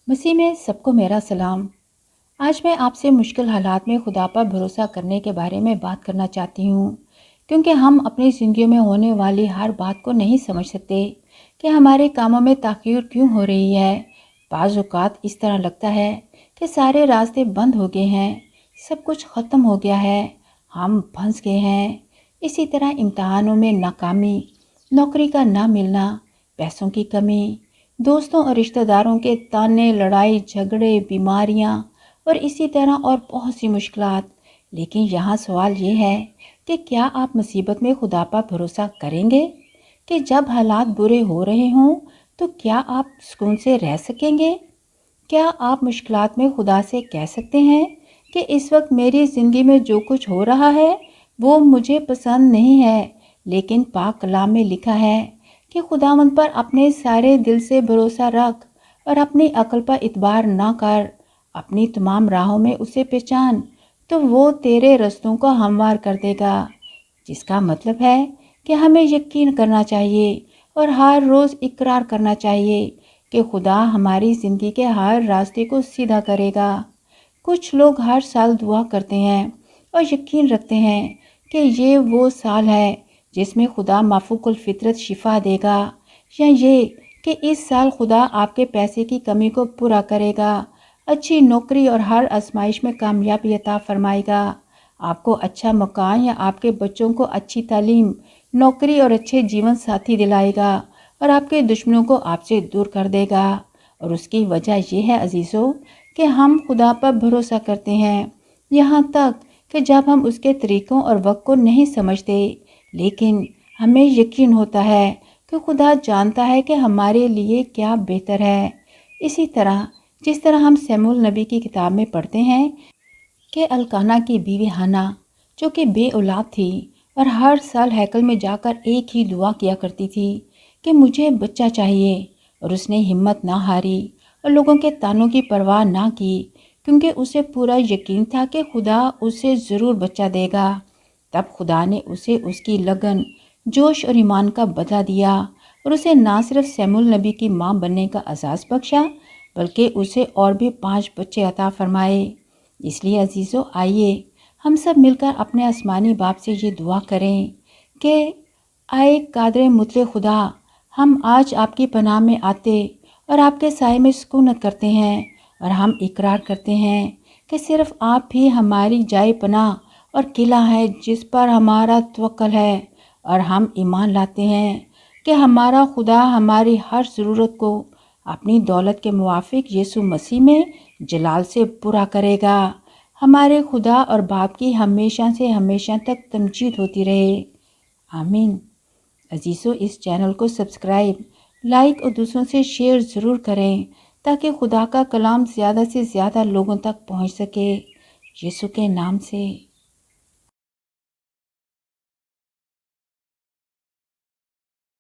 मसीह में सबको मेरा सलाम। आज मैं आपसे मुश्किल हालात में खुदा पर भरोसा करने के बारे में बात करना चाहती हूँ, क्योंकि हम अपनी ज़िंदगी में होने वाली हर बात को नहीं समझ सकते कि हमारे कामों में ताख़ीर क्यों हो रही है। बाज़ औक़ात इस तरह लगता है कि सारे रास्ते बंद हो गए हैं, सब कुछ ख़त्म हो गया है, हम फंस गए हैं। इसी तरह इम्तहानों में नाकामी, नौकरी का ना मिलना, पैसों की कमी, दोस्तों और रिश्तेदारों के ताने, लड़ाई झगड़े, बीमारियां और इसी तरह और बहुत सी मुश्किलात। लेकिन यहाँ सवाल ये है कि क्या आप मुसीबत में खुदा पर भरोसा करेंगे? कि जब हालात बुरे हो रहे हों तो क्या आप सुकून से रह सकेंगे? क्या आप मुश्किलात में खुदा से कह सकते हैं कि इस वक्त मेरी ज़िंदगी में जो कुछ हो रहा है वो मुझे पसंद नहीं है, लेकिन पाक कलाम में लिखा है कि खुदावंद पर अपने सारे दिल से भरोसा रख और अपनी अक्ल पर इतबार ना कर, अपनी तमाम राहों में उसे पहचान तो वो तेरे रस्तों को हमवार कर देगा। जिसका मतलब है कि हमें यकीन करना चाहिए और हर रोज़ इकरार करना चाहिए कि खुदा हमारी ज़िंदगी के हर रास्ते को सीधा करेगा। कुछ लोग हर साल दुआ करते हैं और यकीन रखते हैं कि ये वो साल है जिसमें खुदा माफूकुल फितरत शिफा देगा, या ये कि इस साल खुदा आपके पैसे की कमी को पूरा करेगा, अच्छी नौकरी और हर आजमाइश में कामयाबी अता फरमाएगा, आपको अच्छा मकान या आपके बच्चों को अच्छी तालीम, नौकरी और अच्छे जीवन साथी दिलाएगा और आपके दुश्मनों को आपसे दूर कर देगा। और उसकी वजह यह है अजीज़ों कि हम खुदा पर भरोसा करते हैं, यहाँ तक कि जब हम उसके तरीक़ों और वक्त को नहीं समझते, लेकिन हमें यकीन होता है कि खुदा जानता है कि हमारे लिए क्या बेहतर है। इसी तरह जिस तरह हम शमूएल नबी की किताब में पढ़ते हैं कि अल्काना की बीवी हन्ना, जो कि बे औलाद थी और हर साल हैकल में जाकर एक ही दुआ किया करती थी कि मुझे बच्चा चाहिए, और उसने हिम्मत ना हारी और लोगों के तानों की परवाह ना की, क्योंकि उसे पूरा यकीन था कि खुदा उसे ज़रूर बच्चा देगा। तब खुदा ने उसे उसकी लगन, जोश और ईमान का बदला दिया और उसे ना सिर्फ शमूएल नबी की माँ बनने का एजाज़ बख्शा, बल्कि उसे और भी 5 बच्चे अता फरमाए। इसलिए अजीज़ों, आइए हम सब मिलकर अपने आसमानी बाप से ये दुआ करें कि आए कादर मुतले खुदा, हम आज आपकी पनाह में आते और आपके साए में सुकूनत करते हैं, और हम इकरार करते हैं कि सिर्फ़ आप ही हमारी जाए पनाह और किला है जिस पर हमारा तवक्कल है। और हम ईमान लाते हैं कि हमारा खुदा हमारी हर ज़रूरत को अपनी दौलत के मुवाफिक यीशु मसीह में जलाल से पूरा करेगा। हमारे खुदा और बाप की हमेशा से हमेशा तक तमजीद होती रहे। आमीन। अजीज़ों, इस चैनल को सब्सक्राइब, लाइक और दूसरों से शेयर ज़रूर करें ताकि खुदा का कलाम ज़्यादा से ज़्यादा लोगों तक पहुंच सके। यीशु के नाम से।